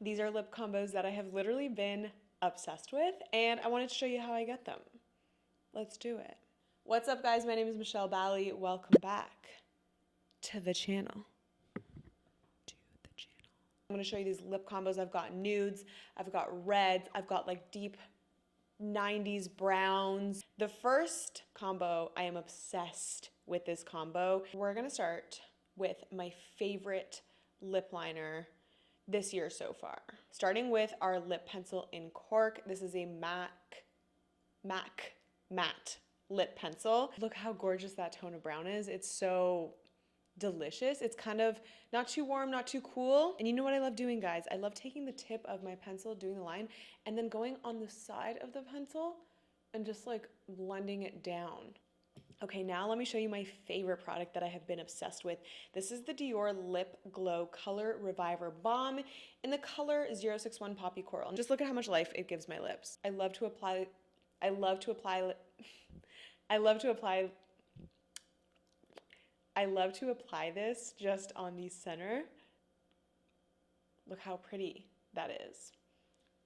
These are lip combos that I have literally been obsessed with, and I wanted to show you how I get them. Let's do it. What's up, guys? My name is 𝒸�㈆. Welcome back to the channel. I'm going to show you these lip combos. I've got nudes, I've got reds, I've got like deep 90s browns. The first combo, I am obsessed with this combo. We're going to start with my favorite lip liner this year so far. Starting with our lip pencil in cork. This is a MAC matte lip pencil. Look how gorgeous that tone of brown is. It's so delicious. It's kind of not too warm, not too cool. And you know what I love doing, guys? I love taking the tip of my pencil, doing the line, and then going on the side of the pencil and just like blending it down. Okay, now let me show you my favorite product that I have been obsessed with. This is the Dior Lip Glow Color Reviver Balm in the color 061 Poppy Coral. And just look at how much life it gives my lips. I love to apply this just on the center. Look how pretty that is.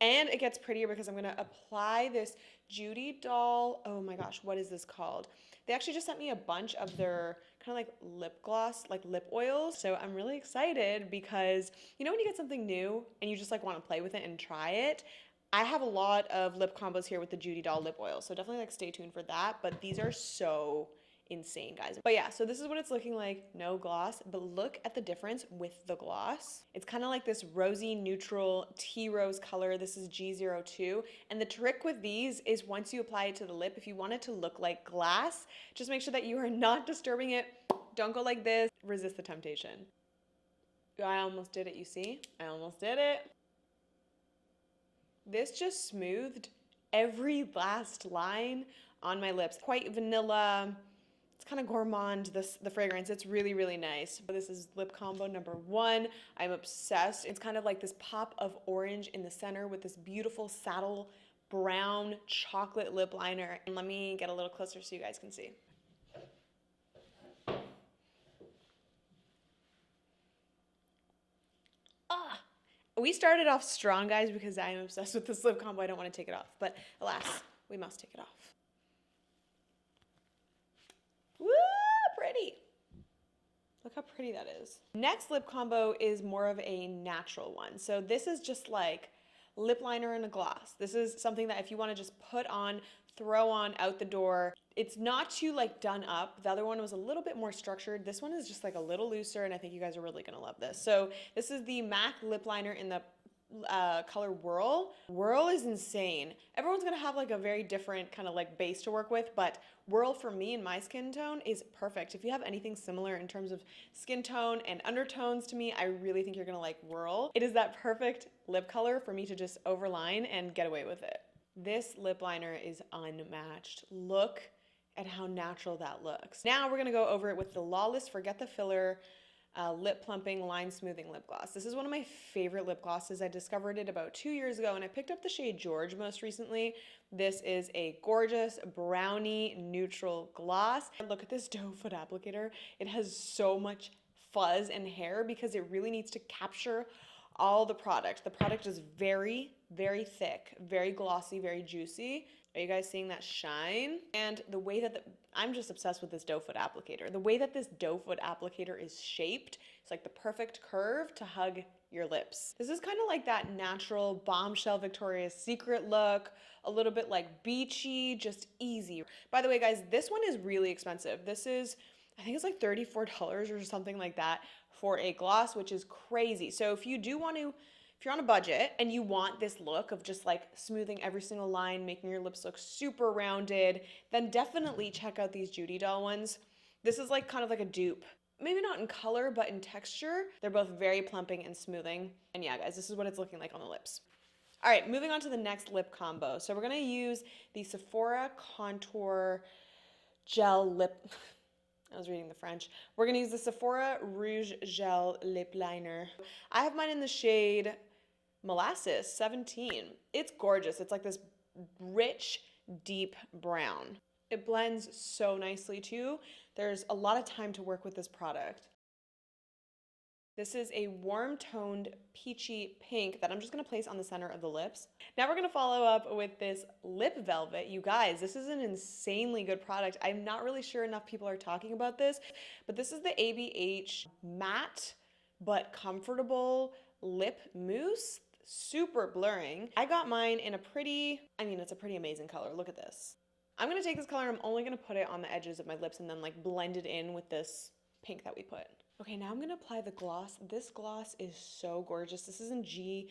And it gets prettier because I'm gonna apply this Judy Doll, oh my gosh, what is this called? They actually just sent me a bunch of their kind of like lip gloss, like lip oils. So I'm really excited because you know when you get something new and you just like wanna play with it and try it? I have a lot of lip combos here with the Judy Doll lip oil, so definitely like stay tuned for that, but these are so insane, guys. But yeah, so this is what it's looking like, no gloss, but look at the difference with the gloss. It's kind of like this rosy neutral tea rose color. This is G02, and the trick with these is once you apply it to the lip, if you want it to look like glass, just make sure that you are not disturbing it. Don't go like this. Resist the temptation. I almost did it, you see? I almost did it. This just smoothed every last line on my lips. Quite vanilla. It's kind of gourmand, the fragrance. It's really, really nice. This is lip combo number 1. I'm obsessed. It's kind of like this pop of orange in the center with this beautiful saddle brown chocolate lip liner. And let me get a little closer so you guys can see. We started off strong, guys, because I am obsessed with this lip combo. I don't want to take it off, but alas, we must take it off. Woo, pretty. Look how pretty that is. Next lip combo is more of a natural one. So this is just like lip liner and a gloss. This is something that if you want to just put on, throw on out the door, it's not too like done up. The other one was a little bit more structured. This one is just like a little looser, and I think you guys are really gonna love this. So this is the MAC lip liner in the color Whirl. Whirl is insane. Everyone's gonna have like a very different kind of like base to work with, but Whirl for me and my skin tone is perfect. If you have anything similar in terms of skin tone and undertones to me, I really think you're gonna like Whirl. It is that perfect lip color for me to just overline and get away with it. This lip liner is unmatched. Look at how natural that looks. Now we're gonna go over it with the Lawless Forget the Filler lip plumping line smoothing lip gloss. This is one of my favorite lip glosses. I discovered it about 2 years ago and I picked up the shade George most recently. This is a gorgeous brownie neutral gloss. Look at this doe foot applicator. It has so much fuzz and hair because it really needs to capture all the product. The product is very, very thick, very glossy, very juicy. Are you guys seeing that shine? And the way that I'm just obsessed with this doe foot applicator. The way that this doe foot applicator is shaped, it's like the perfect curve to hug your lips. This is kind of like that natural bombshell Victoria's Secret look, a little bit like beachy, just easy. By the way, guys, this one is really expensive. This is, I think it's like $34 or something like that for a gloss, which is crazy. So if you do want to, if you're on a budget and you want this look of just like smoothing every single line, making your lips look super rounded, then definitely check out these Judy Doll ones. This is like kind of like a dupe. Maybe not in color, but in texture. They're both very plumping and smoothing. And yeah, guys, this is what it's looking like on the lips. All right, moving on to the next lip combo. So we're gonna use the Sephora Contour Gel Lip, I was reading the French. We're gonna use the Sephora Rouge Gel Lip Liner. I have mine in the shade Molasses 17. It's gorgeous. It's like this rich, deep brown. It blends so nicely too. There's a lot of time to work with this product. This is a warm toned peachy pink that I'm just gonna place on the center of the lips. Now we're gonna follow up with this lip velvet. You guys, this is an insanely good product. I'm not really sure enough people are talking about this, but this is the ABH matte but comfortable lip mousse. Super blurring. I got mine in a pretty, it's a pretty amazing color. Look at this. I'm gonna take this color, I'm only gonna put it on the edges of my lips and then like blend it in with this pink that we put. Okay, now I'm gonna apply the gloss. This gloss is so gorgeous. This is in G05.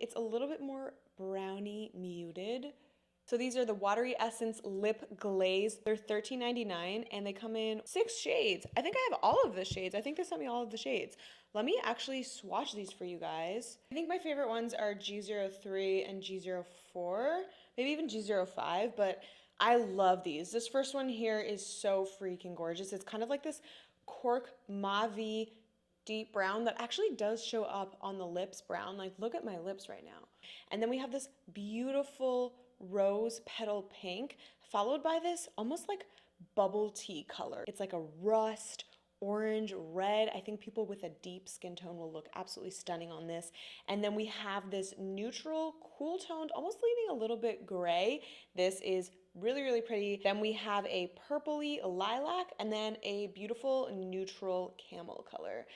It's a little bit more brownie muted. So these are the Watery Essence Lip Glaze. They're $13.99 and they come in 6 shades. I think I have all of the shades. I think they sent me all of the shades. Let me actually swatch these for you guys. I think my favorite ones are G03 and G04, maybe even G05, but I love these. This first one here is so freaking gorgeous. It's kind of like this cork mauve deep brown that actually does show up on the lips brown. Like, look at my lips right now. And then we have this beautiful rose petal pink, followed by this almost like bubble tea color. It's like a rust orange red. I think people with a deep skin tone will look absolutely stunning on this. And then we have this neutral, cool toned, almost leaning a little bit gray. This is really, really pretty. Then we have a purpley lilac and then a beautiful neutral camel color.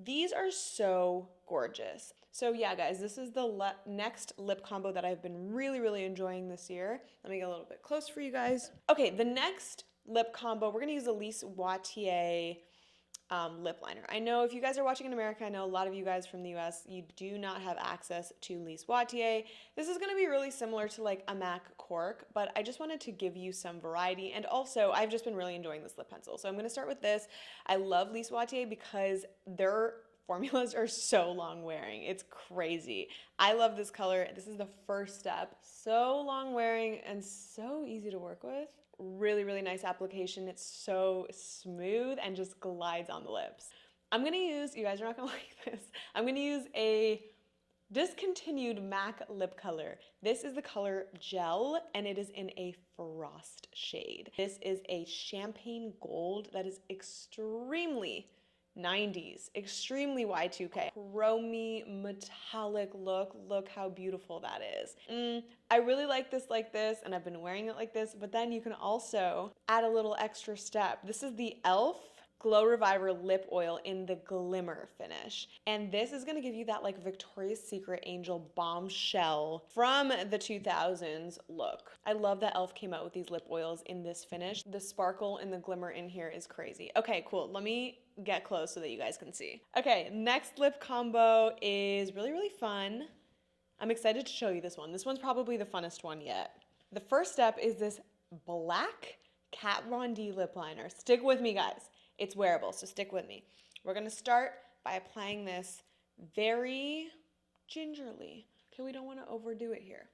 These are so gorgeous. So yeah, guys, this is the next lip combo that I've been really, really enjoying this year. Let me get a little bit close for you guys. Okay, the next lip combo, we're gonna use the 𝒸𝒾𝒶𝓁𝓈 lip liner. I know if you guys are watching in America, I know a lot of you guys from the US, you do not have access to 𝒸𝒶𝓁. This is gonna be really similar to like a MAC cork, but I just wanted to give you some variety. And also, I've just been really enjoying this lip pencil. So I'm gonna start with this. I love 𝒸𝒸𝒁 because their formulas are so long wearing. It's crazy. I love this color. This is the first step. So long wearing and so easy to work with. Really, really nice application. It's so smooth and just glides on the lips. I'm gonna use, you guys are not gonna like this, I'm gonna use a discontinued MAC lip color. This is the color Gel and it is in a frost shade. This is a champagne gold that is extremely 90s, extremely Y2K. Chromy, metallic look. Look how beautiful that is. I really like this, and I've been wearing it like this, but then you can also add a little extra step. This is the e.l.f. Glow Reviver Lip Oil in the Glimmer finish. And this is gonna give you that like Victoria's Secret Angel bombshell from the 2000s look. I love that e.l.f. came out with these lip oils in this finish. The sparkle and the glimmer in here is crazy. Okay, cool. Let me get close so that you guys can see. Okay, next lip combo is really, really fun. I'm excited to show you this one. This one's probably the funnest one yet. The first step is this black Kat Von D lip liner. Stick with me, guys. It's wearable, so stick with me. We're gonna start by applying this very gingerly. Okay, we don't wanna overdo it here.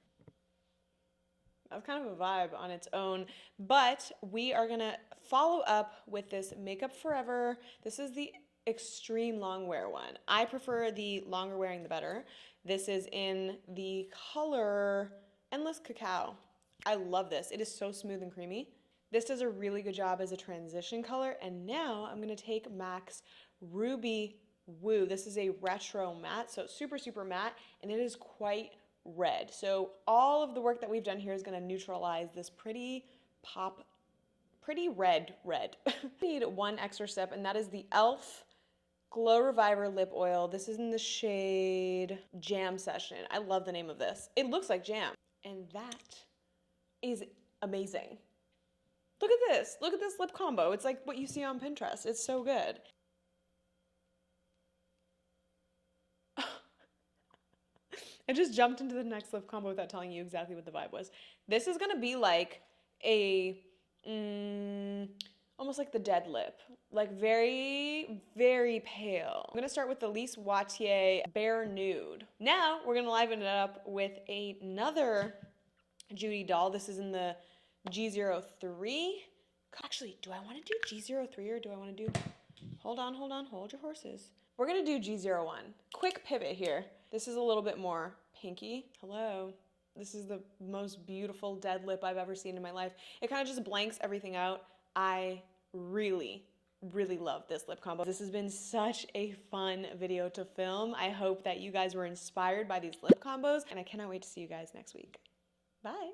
That's kind of a vibe on its own, but we are gonna follow up with this Makeup Forever. This is the extreme long wear one. I prefer the longer wearing the better. This is in the color Endless Cacao. I love this. It is so smooth and creamy. This does a really good job as a transition color. And now I'm gonna take MAC's Ruby Woo. This is a retro matte, so it's super, super matte, and it is quite red. So all of the work that we've done here is gonna neutralize this pretty red. Need one extra step, and that is the e.l.f. Glow Reviver Lip Oil. This is in the shade Jam Session. I love the name of this. It looks like jam, and that is amazing. Look at this. Look at this lip combo. It's like what you see on Pinterest. It's so good. I just jumped into the next lip combo without telling you exactly what the vibe was. This is gonna be like a, almost like the dead lip. Like very, very pale. I'm gonna start with the 𝒸𝒶𝓁 Bare Nude. Now we're gonna liven it up with another Judy doll. This is in the G03. Actually, do I wanna do G03 or do I wanna do, hold on, hold your horses. We're gonna do G01. Quick pivot here. This is a little bit more pinky. Hello. This is the most beautiful dead lip I've ever seen in my life. It kind of just blanks everything out. I really, really love this lip combo. This has been such a fun video to film. I hope that you guys were inspired by these lip combos, and I cannot wait to see you guys next week. Bye.